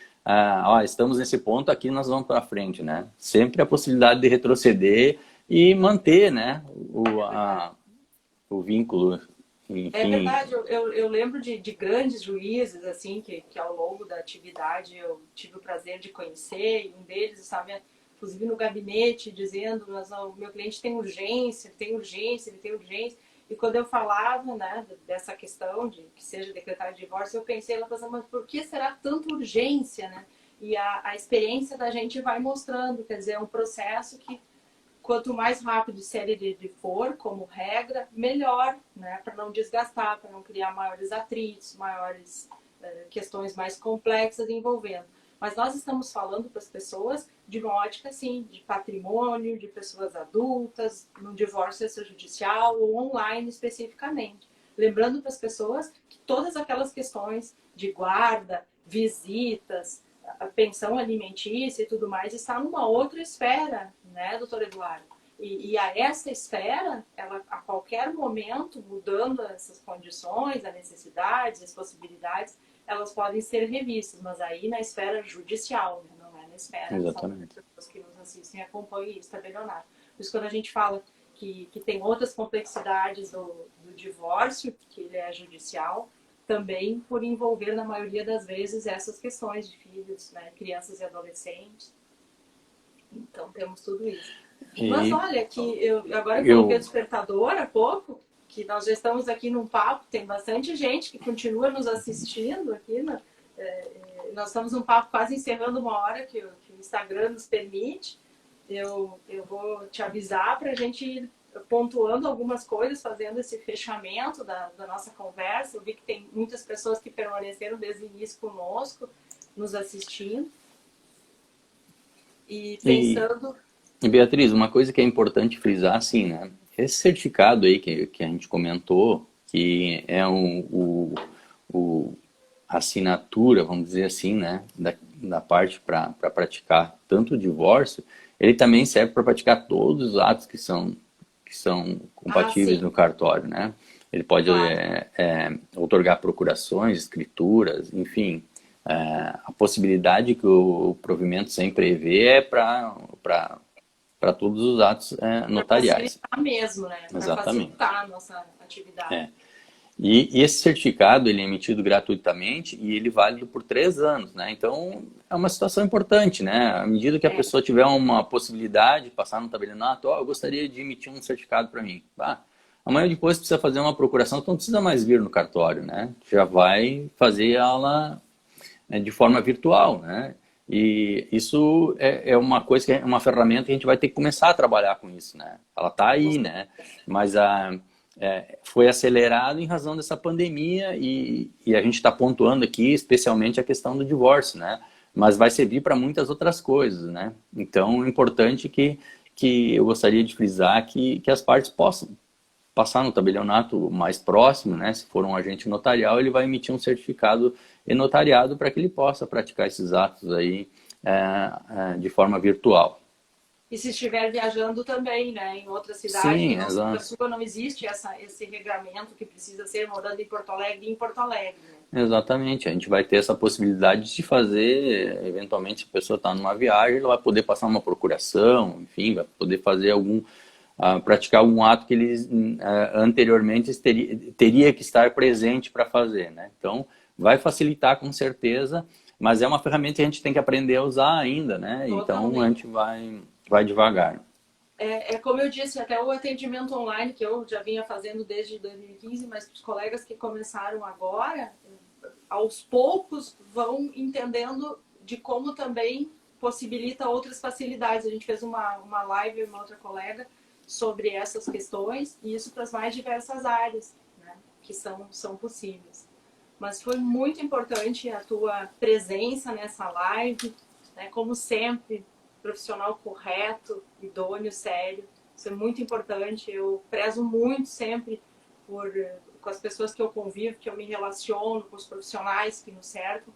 estamos nesse ponto, aqui nós vamos para frente, né? Sempre a possibilidade de retroceder e manter, né, o vínculo, É enfim. verdade, eu lembro de grandes juízes, assim, que ao longo da atividade eu tive o prazer de conhecer, e um deles estava, inclusive, no gabinete, dizendo, mas o meu cliente tem urgência, ele tem urgência, ele tem urgência. E quando eu falava, né, dessa questão de que seja decretado divórcio, eu pensei, ela pensando, mas por que será tanta urgência, né? E a experiência da gente vai mostrando, quer dizer, é um processo que quanto mais rápido e célere for, como regra, melhor, né? Para não desgastar, para não criar maiores atritos, maiores questões mais complexas envolvendo. Mas nós estamos falando para as pessoas de uma ótica, assim, de patrimônio, de pessoas adultas, no divórcio extrajudicial ou online especificamente. Lembrando para as pessoas que todas aquelas questões de guarda, visitas, a pensão alimentícia e tudo mais está numa outra esfera, né, doutor Eduardo? E a essa esfera, ela a qualquer momento, mudando essas condições, as necessidades, as possibilidades, elas podem ser revistas, mas aí na esfera judicial, né? Não é na esfera Exatamente. das pessoas que nos assistem e acompanham isso, tá, Leonardo? Por isso, quando a gente fala que tem outras complexidades do divórcio, que ele é judicial, também por envolver, na maioria das vezes, essas questões de filhos, né, crianças e adolescentes. Então, temos tudo isso. Mas olha, que agora eu coloquei o despertador há pouco, que nós já estamos aqui num papo, tem bastante gente que continua nos assistindo aqui. Nós estamos num papo quase encerrando uma hora que o Instagram nos permite. Eu vou te avisar para a gente ir pontuando algumas coisas, fazendo esse fechamento da nossa conversa. Eu vi que tem muitas pessoas que permaneceram desde o início conosco, nos assistindo. E pensando... E Beatriz, uma coisa que é importante frisar, assim, né? Esse certificado aí que a gente comentou, que é a assinatura, vamos dizer assim, né? Da parte para praticar tanto o divórcio, ele também serve para praticar todos os atos que são compatíveis no cartório, né? Ele pode outorgar procurações, escrituras, enfim. A possibilidade que o provimento sempre prevê é para todos os atos notariais. Para facilitar mesmo, né? Para facilitar a nossa atividade. E esse certificado ele é emitido gratuitamente e ele é válido por 3 anos, né? Então é uma situação importante, né? À medida que a pessoa tiver uma possibilidade de passar no tabelionato, eu gostaria de emitir um certificado para mim. Amanhã depois precisa fazer uma procuração, então não precisa mais vir no cartório, né? Já vai fazer ela de forma virtual, né? E isso é uma coisa, que é uma ferramenta que a gente vai ter que começar a trabalhar com isso, né? Ela está aí, né? Mas foi acelerado em razão dessa pandemia e a gente está pontuando aqui especialmente a questão do divórcio, né? Mas vai servir para muitas outras coisas, né? Então, é importante que eu gostaria de frisar que as partes possam passar no tabelionato mais próximo, né? Se for um agente notarial, ele vai emitir um certificado notariado para que ele possa praticar esses atos aí de forma virtual. E se estiver viajando também, né, em outra cidade, Sim, na sua não existe esse regramento que precisa ser morando em Porto Alegre, né? Exatamente, a gente vai ter essa possibilidade de fazer, eventualmente, se a pessoa está numa viagem, ela vai poder passar uma procuração, enfim, vai poder fazer praticar algum ato que ele anteriormente teria que estar presente para fazer, né? Então, vai facilitar com certeza, mas é uma ferramenta que a gente tem que aprender a usar ainda, né? Totalmente. Então, a gente vai devagar. Como eu disse, até o atendimento online que eu já vinha fazendo desde 2015, mas os colegas que começaram agora, aos poucos vão entendendo de como também possibilita outras facilidades. A gente fez uma live com uma outra colega sobre essas questões e isso para as mais diversas áreas, né, que são possíveis. Mas foi muito importante a tua presença nessa live, né, como sempre, profissional correto, idôneo, sério. Isso é muito importante. Eu prezo muito sempre com as pessoas que eu convivo, que eu me relaciono, com os profissionais que nos cercam,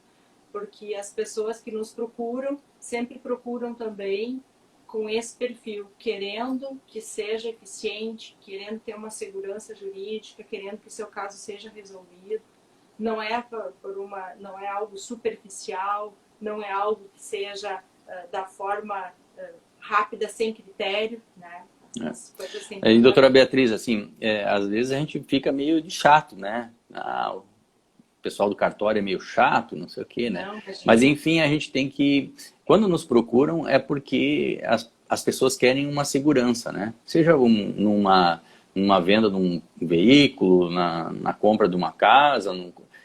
porque as pessoas que nos procuram sempre procuram também com esse perfil, querendo que seja eficiente, querendo ter uma segurança jurídica, querendo que o seu caso seja resolvido. Não é não é algo superficial, não é algo que seja da forma rápida, sem critério, né? E doutora Beatriz, assim, às vezes a gente fica meio de chato, né? O pessoal do cartório é meio chato, não sei o quê, né? Não, mas enfim, a gente tem que... Quando nos procuram é porque as pessoas querem uma segurança, né? Seja numa venda de um veículo, na compra de uma casa,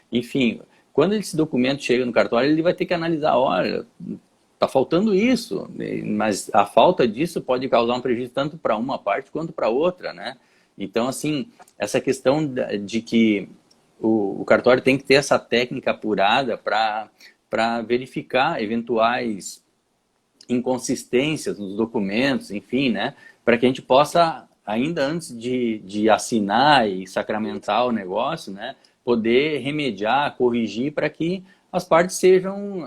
enfim. Quando esse documento chega no cartório, ele vai ter que analisar, olha, tá faltando isso, mas a falta disso pode causar um prejuízo tanto para uma parte quanto para outra, né? Então, assim, essa questão de que o cartório tem que ter essa técnica apurada para verificar eventuais inconsistências nos documentos, enfim, né? Para que a gente possa, ainda antes de assinar e sacramentar o negócio, né? Poder remediar, corrigir para que as partes sejam...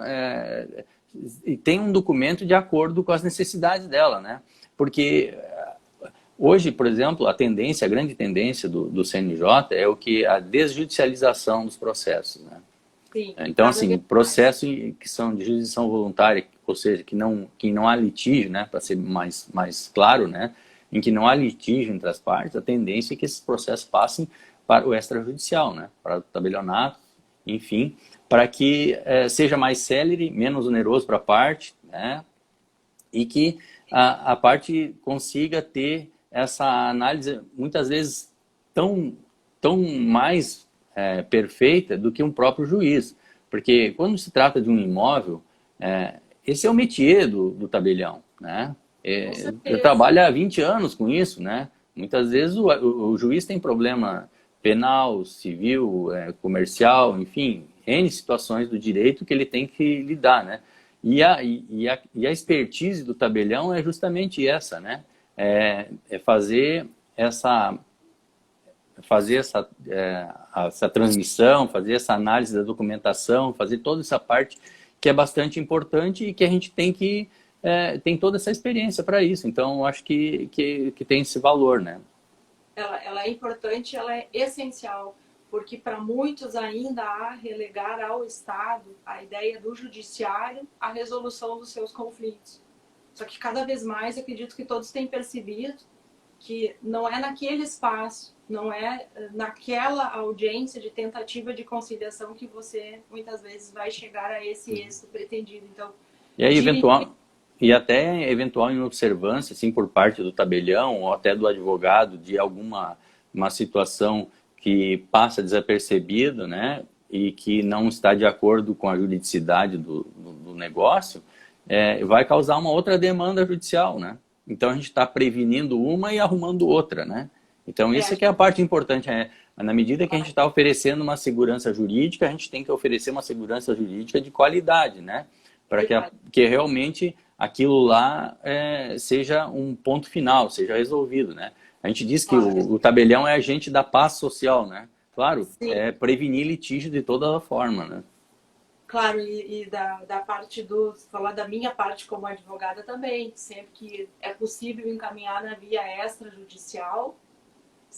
e tenham um documento de acordo com as necessidades dela, né? Porque hoje, por exemplo, a grande tendência do CNJ é a desjudicialização dos processos, né? Sim, então, assim, processos que são de jurisdição voluntária, ou seja, que não há litígio, né, para ser mais claro, né, em que não há litígio entre as partes, a tendência é que esses processos passem para o extrajudicial, né, para o tabelionato, enfim, para que seja mais célere, menos oneroso para a parte, né, e que a parte consiga ter essa análise, muitas vezes, tão mais perfeita do que um próprio juiz. Porque quando se trata de um imóvel, esse é o métier do tabelião, né? Eu trabalho há 20 anos com isso, né? Muitas vezes o juiz tem problema penal, civil, comercial, enfim, N situações do direito que ele tem que lidar, né? E a expertise do tabelião é justamente essa, né? Fazer essa transmissão, fazer essa análise da documentação, fazer toda essa parte que é bastante importante e que a gente tem toda essa experiência para isso. Então, eu acho que tem esse valor, né? Ela é importante, ela é essencial, porque para muitos ainda há relegar ao Estado a ideia do judiciário à resolução dos seus conflitos. Só que cada vez mais acredito que todos têm percebido que não é naquele espaço, não é naquela audiência de tentativa de conciliação que você muitas vezes vai chegar a esse êxito pretendido. Então, e aí, até eventual inobservância, assim, por parte do tabelião ou até do advogado de uma situação que passa desapercebido, né, e que não está de acordo com a juridicidade do negócio, vai causar uma outra demanda judicial, né? Então a gente está prevenindo uma e arrumando outra, né? Então isso que é a parte importante, na medida que a gente está oferecendo uma segurança jurídica, a gente tem que oferecer uma segurança jurídica de qualidade, né? Para que realmente aquilo lá seja um ponto final, seja resolvido, né? A gente diz que o tabelião é agente da paz social, né? Claro, prevenir litígio de toda forma, né? Claro, e da parte falar da minha parte como advogada também, sempre que é possível encaminhar na via extrajudicial,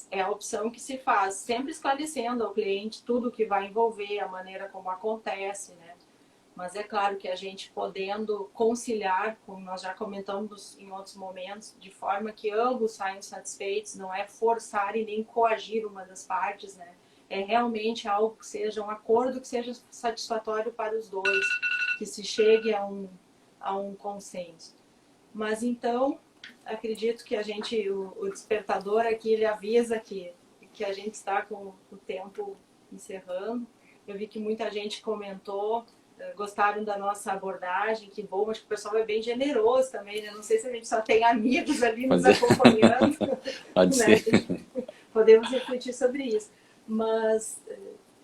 é a opção que se faz, sempre esclarecendo ao cliente tudo o que vai envolver, a maneira como acontece, né? Mas é claro que a gente podendo conciliar, como nós já comentamos em outros momentos, de forma que ambos saiam satisfeitos, não é forçar e nem coagir uma das partes, né? É realmente algo que seja um acordo que seja satisfatório para os dois, que se chegue a um consenso. Mas então, acredito que o despertador aqui, ele avisa que a gente está com o tempo encerrando. Eu vi que muita gente comentou, gostaram da nossa abordagem, que bom, acho que o pessoal é bem generoso também, né? Não sei se a gente só tem amigos ali nos acompanhando. Pode ser. Podemos refletir sobre isso. Mas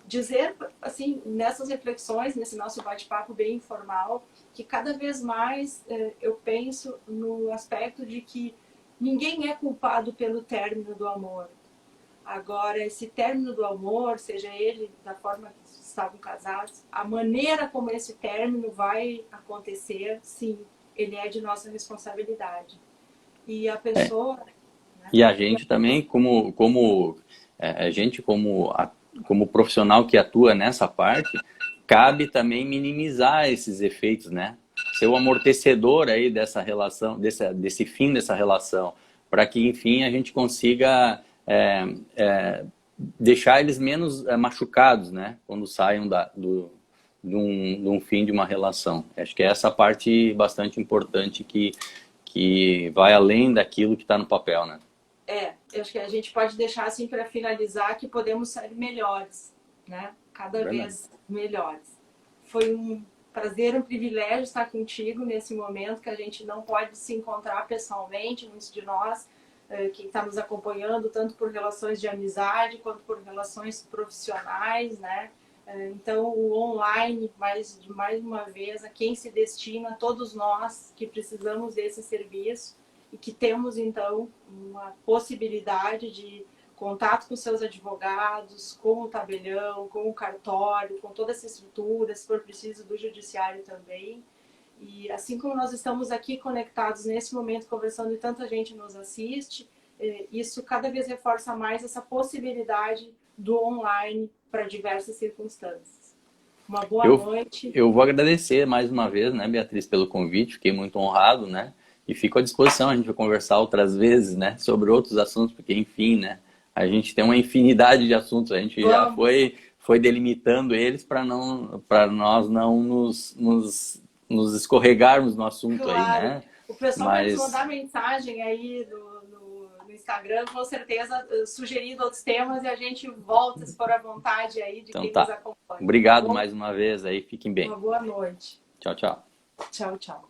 dizer, assim, nessas reflexões, nesse nosso bate-papo bem informal, que cada vez mais eu penso no aspecto de que ninguém é culpado pelo término do amor. Agora, esse término do amor, seja ele da forma que estavam casados, a maneira como esse término vai acontecer, sim, ele é de nossa responsabilidade. E a pessoa... Né? E a gente também, a gente como profissional que atua nessa parte, cabe também minimizar esses efeitos, né? Ser o amortecedor aí dessa relação, desse fim dessa relação, para que, enfim, a gente consiga deixar eles menos machucados, né? Quando saiam de um fim de uma relação. Acho que é essa parte bastante importante que vai além daquilo que está no papel, né? Eu acho que a gente pode deixar assim para finalizar que podemos ser melhores, né? Cada vez melhores. Foi um prazer, um privilégio estar contigo nesse momento que a gente não pode se encontrar pessoalmente, muitos de nós, que está nos acompanhando, tanto por relações de amizade, quanto por relações profissionais, né? Então, o online, mais uma vez, a quem se destina, todos nós que precisamos desse serviço e que temos, então, uma possibilidade de contato com seus advogados, com o tabelião, com o cartório, com toda essa estrutura, se for preciso, do judiciário também. E assim como nós estamos aqui conectados nesse momento, conversando e tanta gente nos assiste, isso cada vez reforça mais essa possibilidade do online para diversas circunstâncias. Uma boa noite. Eu vou agradecer mais uma vez, né, Beatriz, pelo convite, fiquei muito honrado, né? E fico à disposição, a gente vai conversar outras vezes, né, sobre outros assuntos, porque, enfim, né, a gente tem uma infinidade de assuntos, a gente já foi delimitando eles para nós não nos escorregarmos no assunto, claro, aí, né? O pessoal vai nos mandar mensagem aí no Instagram, com certeza, sugerindo outros temas, e a gente volta, se for à vontade aí, de então, quem nos acompanha. Obrigado mais uma vez aí, fiquem bem. Uma boa noite. Tchau, tchau. Tchau, tchau.